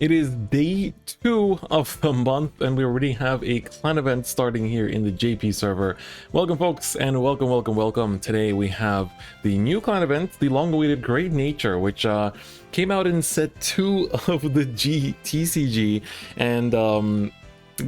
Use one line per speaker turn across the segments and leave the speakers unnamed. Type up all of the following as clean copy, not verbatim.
It is day 2 of the month, and we already have a clan event starting here in the JP server. Welcome, folks, and welcome. Today we have the new clan event, the long-awaited Great Nature, which came out in set 2 of the TCG, and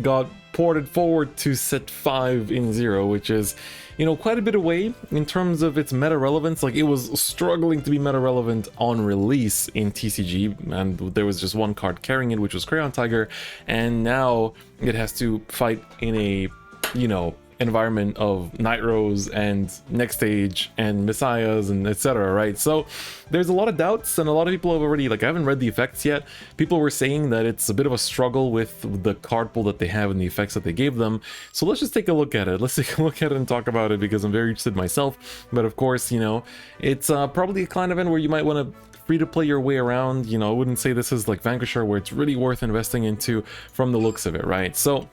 got ported forward to set 5 in 0, which is, you know, quite a bit away in terms of its meta relevance. Like, it was struggling to be meta relevant on release in TCG, and there was just one card carrying it, which was Crayon Tiger, and now it has to fight in a, you know, environment of Nitros and Next Stage and Messiahs and etc, right? So there's a lot of doubts, and a lot of people have already, like, I haven't read the effects yet. People were saying that it's a bit of a struggle with the card pool that they have and the effects that they gave them. So let's just take a look at it. Let's take a look at it and talk about it, because I'm very interested myself. But of course, you know, it's probably a clan event where you might want to free to play your way around. You know, I wouldn't say this is like Vanquisher where it's really worth investing into from the looks of it, right? So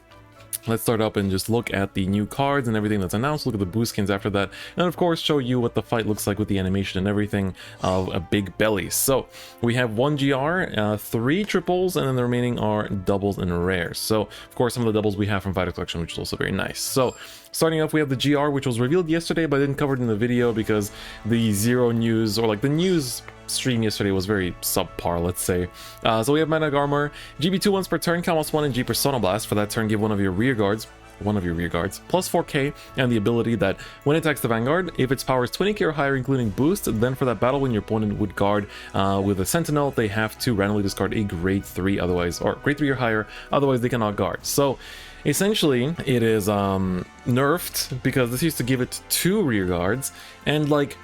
let's start up and just look at the new cards and everything that's announced, look at the boost skins after that, and of course show you what the fight looks like with the animation and everything of a big belly. So we have 1 GR, 3 triples, and then the remaining are doubles and rares. So of course some of the doubles we have from Fighter Collection, which is also very nice. So starting off, we have the GR, which was revealed yesterday but I didn't cover it in the video because the zero news, or like the news stream yesterday, was very subpar, let's say. So we have Magnetic Armor, GB2 once per turn, Calmos 1 and G Persona Blast. For that turn, give one of your rear guards plus 4k, and the ability that when it attacks the Vanguard, if its power is 20k or higher including boost, then for that battle when your opponent would guard with a Sentinel, they have to randomly discard a grade 3 otherwise, or grade 3 or higher, otherwise they cannot guard. So essentially it is nerfed, because this used to give it 2 rear guards, and like,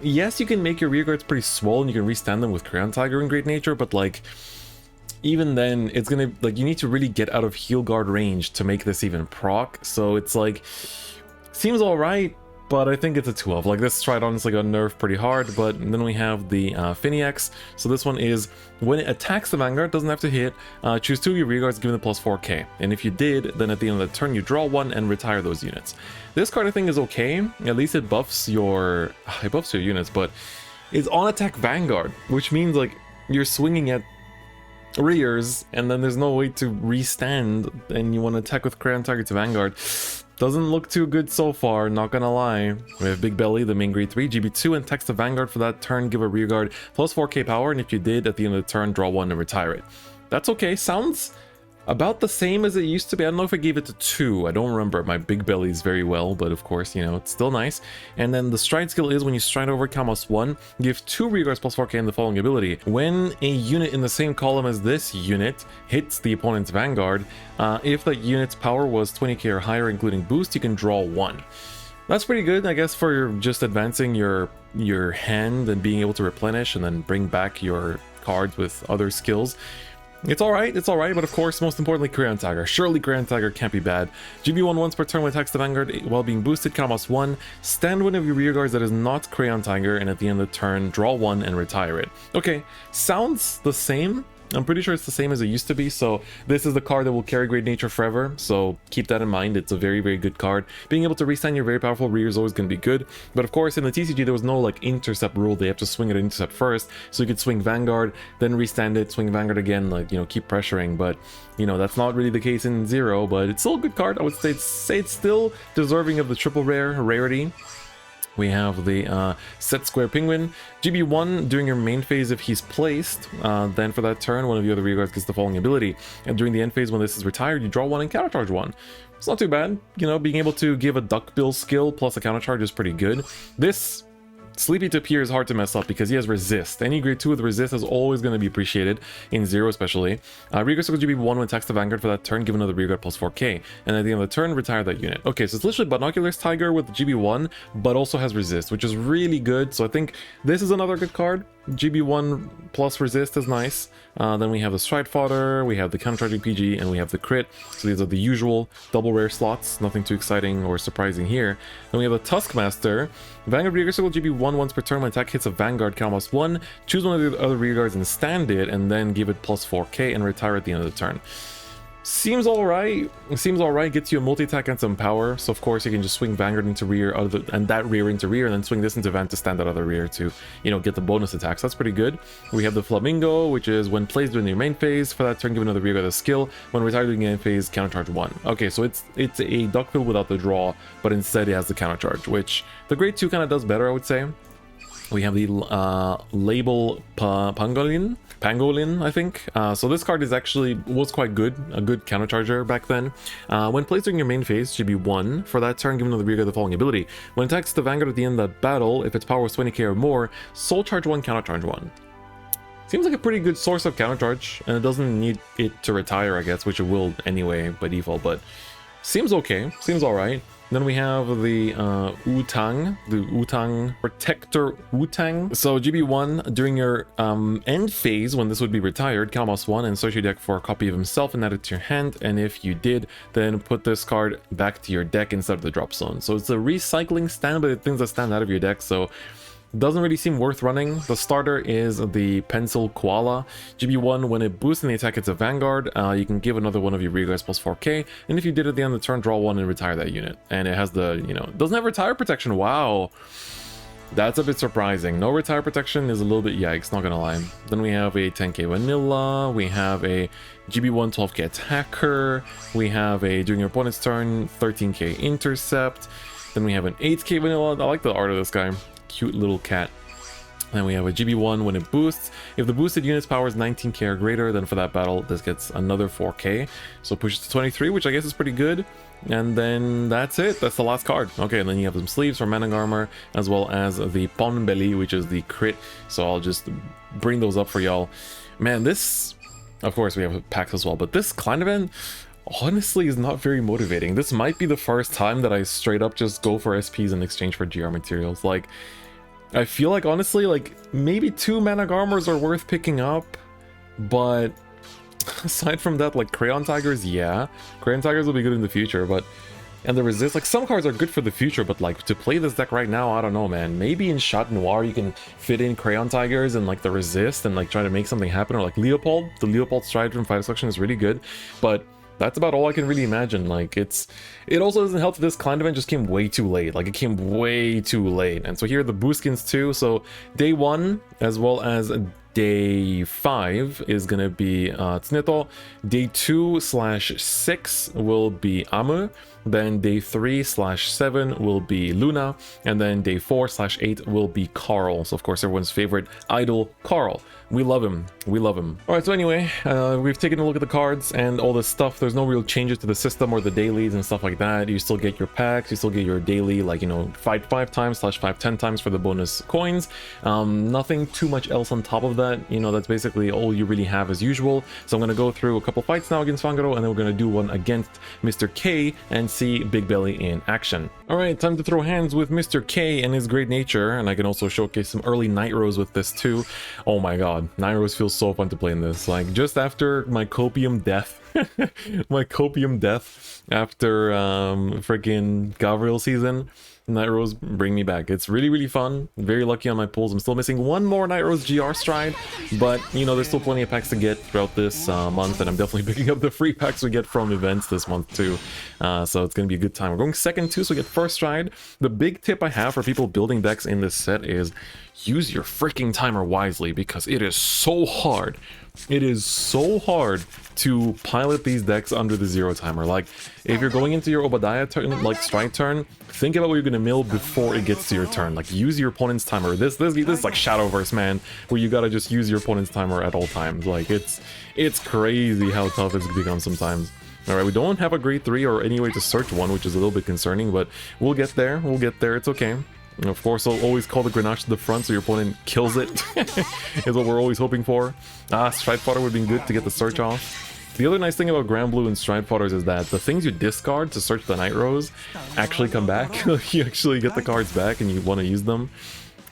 yes, you can make your rear guards pretty swollen, you can restand them with Crayon Tiger and Great Nature, but like, even then, it's gonna, like, you need to really get out of heal guard range to make this even proc. So it's like, seems alright, but I think it's a 12. Like, this Stridon is like a nerf pretty hard. But then we have the Finiax. So this one is, when it attacks the Vanguard, doesn't have to hit, choose 2 of your rear guards, give them the plus 4k. And if you did, then at the end of the turn, you draw 1 and retire those units. This card I think is okay. At least it buffs your units, but it's on attack Vanguard, which means like you're swinging at rears and then there's no way to restand, and you want to attack with Crayon Tiger to Vanguard. Doesn't look too good so far, not gonna lie. We have Big Belly, the main grade 3, GB2, and text the Vanguard for that turn, give a rear guard plus 4k power, and if you did, at the end of the turn, draw 1 and retire it. That's okay. Sounds about the same as it used to be. I don't know if I gave it to 2. I don't remember my Big Bellies very well, but of course, you know, it's still nice. And then the stride skill is, when you stride over Calmos 1, give 2 rear guards plus 4k in the following ability. When a unit in the same column as this unit hits the opponent's Vanguard, if that unit's power was 20k or higher including boost, you can draw 1. That's pretty good, I guess, for just advancing your hand and being able to replenish and then bring back your cards with other skills. It's alright, but of course, most importantly, Crayon Tiger. Surely Crayon Tiger can't be bad. GB1 once per turn when attacks the Vanguard while being boosted, Calmos 1, stand one of your rear guards that is not Crayon Tiger, and at the end of the turn, draw 1 and retire it. Okay, sounds the same. I'm pretty sure it's the same as it used to be, so this is the card that will carry Great Nature forever, so keep that in mind. It's a very, very good card. Being able to restand your very powerful rear is always going to be good, but of course in the TCG there was no like intercept rule. They have to swing it at intercept first, so you could swing Vanguard, then restand it, swing Vanguard again, like, you know, keep pressuring. But you know, that's not really the case in 0, but it's still a good card. I would say it's still deserving of the triple rarity. We have the set square penguin. GB1 during your main phase if he's placed, then for that turn one of your other rear guards gets the following ability, and during the end phase when this is retired, you draw 1 and countercharge 1. It's not too bad. You know, being able to give a duckbill skill plus a countercharge is pretty good. This Sleepy Tip here is hard to mess up because he has resist. Any grade 2 with resist is always going to be appreciated, in 0 especially. Rear guard circle GB1 when attacks the Vanguard for that turn, give another rear guard plus 4k, and at the end of the turn, retire that unit. Okay, so it's literally Binoculars Tiger with GB1, but also has resist, which is really good. So I think this is another good card. GB1 plus resist is nice. Then we have the Stride Fodder, we have the countercharging PG, and we have the crit. So these are the usual double rare slots, nothing too exciting or surprising here. Then we have the Tuskmaster. Vanguard rear guard circle GB1 once per turn when attack hits a Vanguard, Calmos 1, choose one of the other rear guards and stand it, and then give it plus 4k and retire at the end of the turn. Seems alright. Seems alright. Gets you a multi-attack and some power. So of course you can just swing Vanguard into rear, and that rear into rear, and then swing this into Van to stand that other rear to, you know, get the bonus attacks. That's pretty good. We have the Flamingo, which is when placed during your main phase. For that turn, give another rear guard a skill. When retired during your main phase, countercharge 1. Okay, so it's a duckbill without the draw, but instead it has the countercharge, which the grade 2 kind of does better, I would say. We have the label Pangolin, I think. So this card was quite good, a good countercharger back then. When placed during your main phase, should be 1. For that turn, given the rear guard the following ability. When it attacks the Vanguard at the end of the battle, if its power is 20k or more, soul charge 1, countercharge 1. Seems like a pretty good source of countercharge, and it doesn't need it to retire, I guess, which it will anyway by default, but seems okay, seems alright. Then we have the Utang Protector Utang. So GB1, during your end phase, when this would be retired, Kalmas 1 and search your deck for a copy of himself and add it to your hand. And if you did, then put this card back to your deck instead of the drop zone. So it's a recycling stand, but it things that stand out of your deck. So doesn't really seem worth running. The starter is the Pencil Koala. GB1, when it boosts in the attack, it's a Vanguard. You can give another one of your rear guards plus 4k. And if you did at the end of the turn, draw 1 and retire that unit. And it has the, you know, doesn't have retire protection. Wow. That's a bit surprising. No retire protection is a little bit yikes, not gonna lie. Then we have a 10k vanilla. We have a GB1 12k attacker. We have a, during your opponent's turn, 13k intercept. Then we have an 8k vanilla. I like the art of this guy. Cute little cat. Then we have a GB1 when it boosts. If the boosted unit's power is 19k or greater, then for that battle, this gets another 4k. So pushes to 23, which I guess is pretty good. And then that's it. That's the last card. Okay, and then you have some sleeves for Manning Armor, as well as the Pon Belly, which is the crit. So I'll just bring those up for y'all. Man, this... Of course, we have packs as well, but this clan event honestly is not very motivating. This might be the first time that I straight up just go for SPs in exchange for GR materials. Like, I feel like, honestly, like, maybe 2 Mana Armors are worth picking up, but aside from that, like, Crayon Tigers, yeah. Crayon Tigers will be good in the future, but... And the resist, like, some cards are good for the future, but, like, to play this deck right now, I don't know, man. Maybe in Chat Noir you can fit in Crayon Tigers and, like, the resist and, like, try to make something happen, or, like, Leopold. The Leopold Stride from 5 Selection is really good, but... That's about all I can really imagine. Like, it also doesn't help that this clan event just came way too late. Like, it came way too late. And so here are the boost skins too. So day 1 as well as day 5 is gonna be Tsuneto. Day 2/6 will be Amu. Then day 3/7 will be Luna. And then day 4/8 will be Carl. So of course everyone's favorite idol, Carl. We love him. We love him. Alright, so anyway, we've taken a look at the cards and all this stuff. There's no real changes to the system or the dailies and stuff like that. You still get your packs, you still get your daily, like, you know, fight 5 times/5 10 times for the bonus coins. Nothing too much else on top of that. You know, that's basically all you really have as usual. So I'm going to go through a couple fights now against Fangaro, and then we're going to do one against Mr. K and see Big Belly in action. Alright, time to throw hands with Mr. K and his great nature, and I can also showcase some early Night Rose with this too. Oh my god, Night Rose feels so fun to play in this. Like, just after my copium death, my copium death after freaking Gabriel season, Night Rose bring me back. It's really, really fun. Very lucky on my pulls. I'm still missing one more Night Rose GR stride, but you know, there's still plenty of packs to get throughout this month, and I'm definitely picking up the free packs we get from events this month too. So it's gonna be a good time. We're going second too, so we get first stride. The big tip I have for people building decks in this set is use your freaking timer wisely, because it is so hard. It is so hard to pilot these decks under the 0 timer. Like, if you're going into your Obadiah turn, like strike turn, think about what you're gonna mill before it gets to your turn. Like, use your opponent's timer. This is like Shadowverse, man, where you gotta just use your opponent's timer at all times. Like, it's crazy how tough it's become sometimes. Alright, we don't have a grade 3 or any way to search one, which is a little bit concerning, but we'll get there. We'll get there. It's okay. And of course, I'll always call the Grenache to the front so your opponent kills it. Is what we're always hoping for. Stride Fodder would have been good to get the search off. The other nice thing about Grand Blue and Stride Fodders is that the things you discard to search the Night Rose actually come back. You actually get the cards back and you want to use them.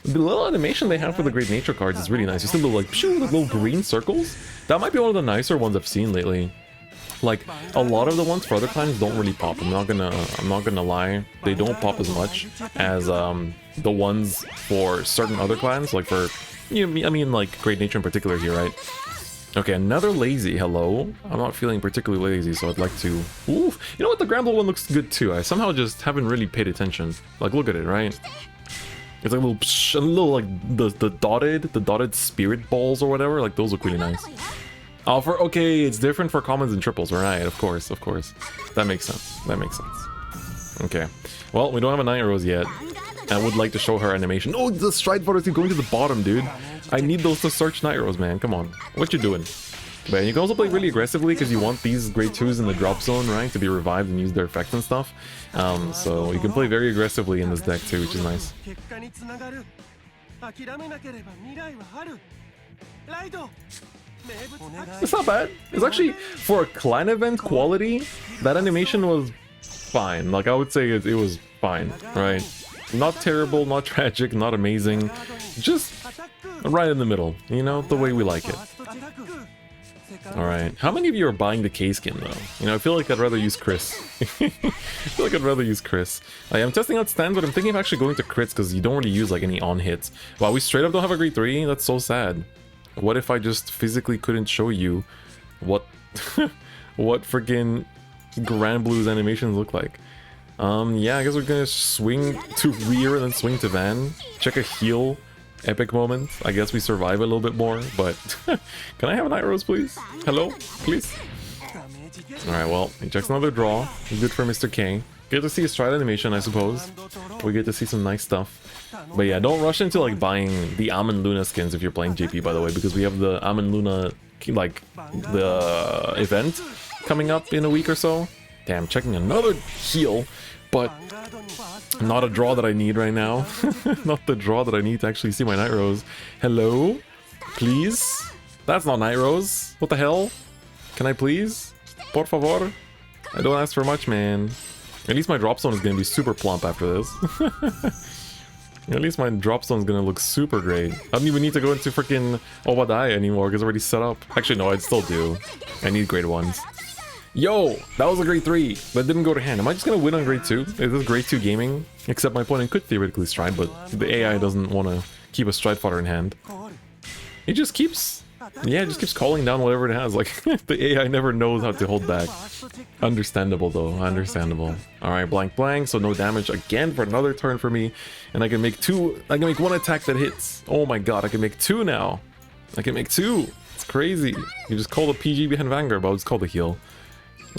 The little animation they have for the Great Nature cards is really nice. You see little, like, pshoo, little green circles? That might be one of the nicer ones I've seen lately. Like, a lot of the ones for other clans don't really pop. I'm not gonna lie. They don't pop as much as the ones for certain other clans. Like for, you know, I mean, like Great Nature in particular here, right? Okay, another lazy. Hello. I'm not feeling particularly lazy, so I'd like to... Ooh, you know what? The Gramble one looks good too. I somehow just haven't really paid attention. Like, look at it, right? It's like a little like the dotted spirit balls or whatever. Like, those look really nice. Oh, okay, it's different for commons and triples, right? Of course. That makes sense. That makes sense. Okay. Well, we don't have a Night Rose yet. I would like to show her animation. Oh, the stride fighters keep going to the bottom, dude. I need those to search Night Rose, man. Come on. What you doing? But you can also play really aggressively because you want these grade 2s in the drop zone, right? To be revived and use their effects and stuff. So you can play very aggressively in this deck too, which is nice. It's not bad. It's actually, for a clan event quality, that animation was fine. Like, I would say it was fine, right? Not terrible, not tragic, not amazing. Just right in the middle, you know, the way we like it. Alright, how many of you are buying the K skin though? You know, I feel like I'd rather use Chris. I feel like I'd rather use Chris. I am testing out stands, but I'm thinking of actually going to crits because you don't really use like any on hits. Wow, we straight up don't have a grade 3? That's so sad. What if I just physically couldn't show you what what freaking Grand Blue's animations look like? Yeah, I guess we're gonna swing to rear and then swing to Van. Check a heal. Epic moment. I guess we survive a little bit more, but can I have a Night Rose, please? Hello? Please? Alright, well, he checks another draw. Good for Mr. K. Get to see his stride animation, I suppose. We get to see some nice stuff. But yeah, don't rush into like buying the Amun Luna skins if you're playing JP, by the way, because we have the Amun Luna, like, the event coming up in a week or so. Damn, checking another heal, but not a draw that I need right now. Not the draw that I need to actually see my Night Rose. Hello? Please? That's not Night Rose. What the hell? Can I please? Por favor? I don't ask for much, man. At least my drop zone is going to be super plump after this. At least my drop zone is going to look super great. I don't even need to go into freaking Obadiah anymore because it's already set up. Actually, no, I'd still do. I need grade 1s. Yo, that was a grade 3. That didn't go to hand. Am I just going to win on grade 2? Is this grade 2 gaming? Except my opponent could theoretically stride, but the AI doesn't want to keep a stride fodder in hand. It just keeps... Yeah, it just keeps calling down whatever it has. Like, the AI never knows how to hold back. Understandable, though. Understandable. Alright, blank blank, so no damage again for another turn for me. And I can make 2... I can make 1 attack that hits. Oh my god, I can make 2 now. I can make 2. It's crazy. You just call the PG behind Vanguard, but I'll just call the heal.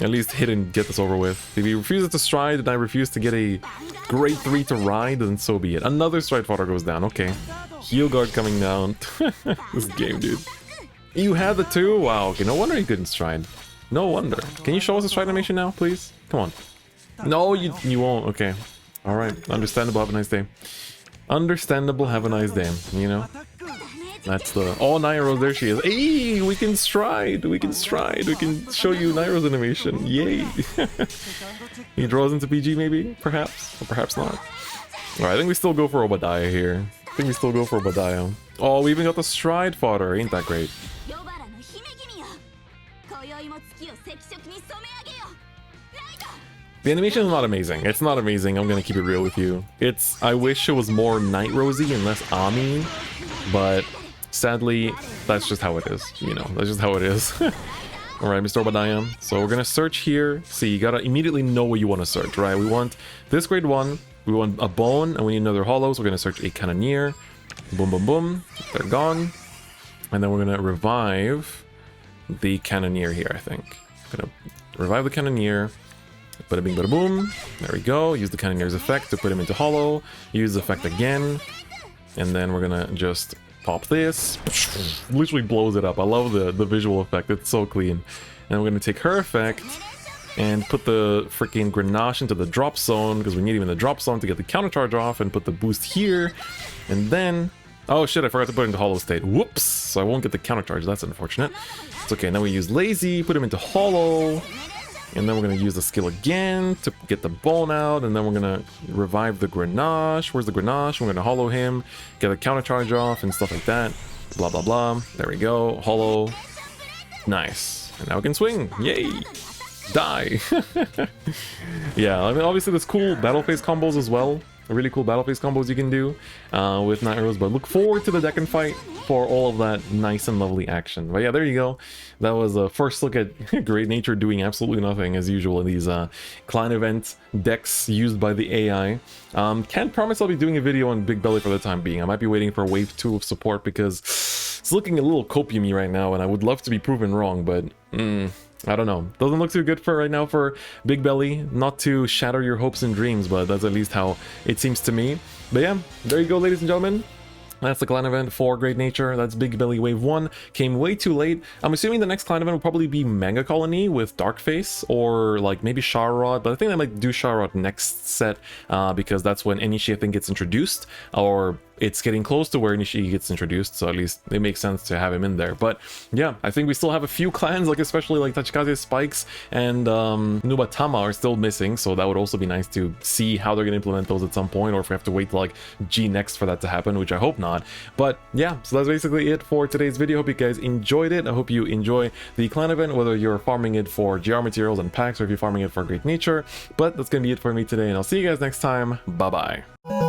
At least hit and get this over with. If he refuses to stride and I refuse to get a grade 3 to ride, then so be it. Another stride fodder goes down. Okay. Heal guard coming down. This game, dude. You had the 2? Wow. Okay, no wonder he couldn't stride. No wonder. Can you show us the stride animation now, please? Come on. No, you won't. Okay. Alright. Understandable. Have a nice day. Understandable. Have a nice day. You know? That's the... Oh, Night Rose, there she is. Hey, we can stride. We can stride. We can show you Night Rose animation. Yay. He draws into PG, maybe? Perhaps. Or perhaps not. Alright, I think we still go for Obadiah here. I think we still go for Obadiah. Oh, we even got the stride fodder. Ain't that great? The animation is not amazing. It's not amazing. I'm gonna keep it real with you. It's... I wish it was more Night Rosy and less Ami. But... sadly, that's just how it is, you know, that's just how it is. Alright, Mr. Obadiah. So we're gonna search here. See, you gotta immediately know what you want to search, right? We want this grade 1, we want a bone, and we need another hollow, so we're gonna search a cannoneer. Boom, boom, boom. They're gone. And then we're gonna revive the cannoneer here, I think. Gonna revive the cannoneer. Bada bing, bada boom. There we go. Use the cannoneer's effect to put him into hollow. Use the effect again. And then we're gonna just... pop this. Literally blows it up. I love the visual effect. It's so clean. And we're going to take her effect and put the freaking Grenache into the drop zone because we need him in the drop zone to get the counter charge off and put the boost here. And then... oh shit, I forgot to put it into hollow state. Whoops! So I won't get the counter charge. That's unfortunate. It's okay. Now we use lazy, put him into hollow. And then we're going to use the skill again to get the bone out. And then we're going to revive the Grenache. Where's the Grenache? We're going to hollow him, get the counter charge off and stuff like that. Blah, blah, blah. There we go. Hollow. Nice. And now we can swing. Yay. Die. Yeah, I mean, obviously there's cool battle phase combos as well. really cool battle phase combos you can do with Night Arrows. But look forward to the deck and fight for all of that nice and lovely action. But yeah, there you go. That was a first look at Great Nature doing absolutely nothing as usual in these clan event decks used by the AI. Can't promise I'll be doing a video on Big Belly for the time being. I might be waiting for wave 2 of support because it's looking a little copium-y right now, and I would love to be proven wrong, but I don't know. Doesn't look too good for right now for Big Belly. Not to shatter your hopes and dreams, but that's at least how it seems to me. But yeah, there you go, ladies and gentlemen. That's the clan event for Great Nature. That's Big Belly Wave 1. Came way too late. I'm assuming the next clan event will probably be Mega Colony with Darkface, or like maybe Sharrod, but I think they might do Sharrod next set because that's when Enishi, I think, gets introduced, or it's getting close to where Enishi gets introduced, so at least it makes sense to have him in there. But yeah, I think we still have a few clans, like especially like Tachikaze's Spikes and Nubatama are still missing, so that would also be nice to see how they're going to implement those at some point, or if we have to wait till like G next for that to happen, which I hope not. But yeah, so that's basically it for today's video. Hope you guys enjoyed it. I hope you enjoy the clan event, whether you're farming it for GR materials and packs, or if you're farming it for Great Nature. But that's going to be it for me today, and I'll see you guys next time. Bye-bye.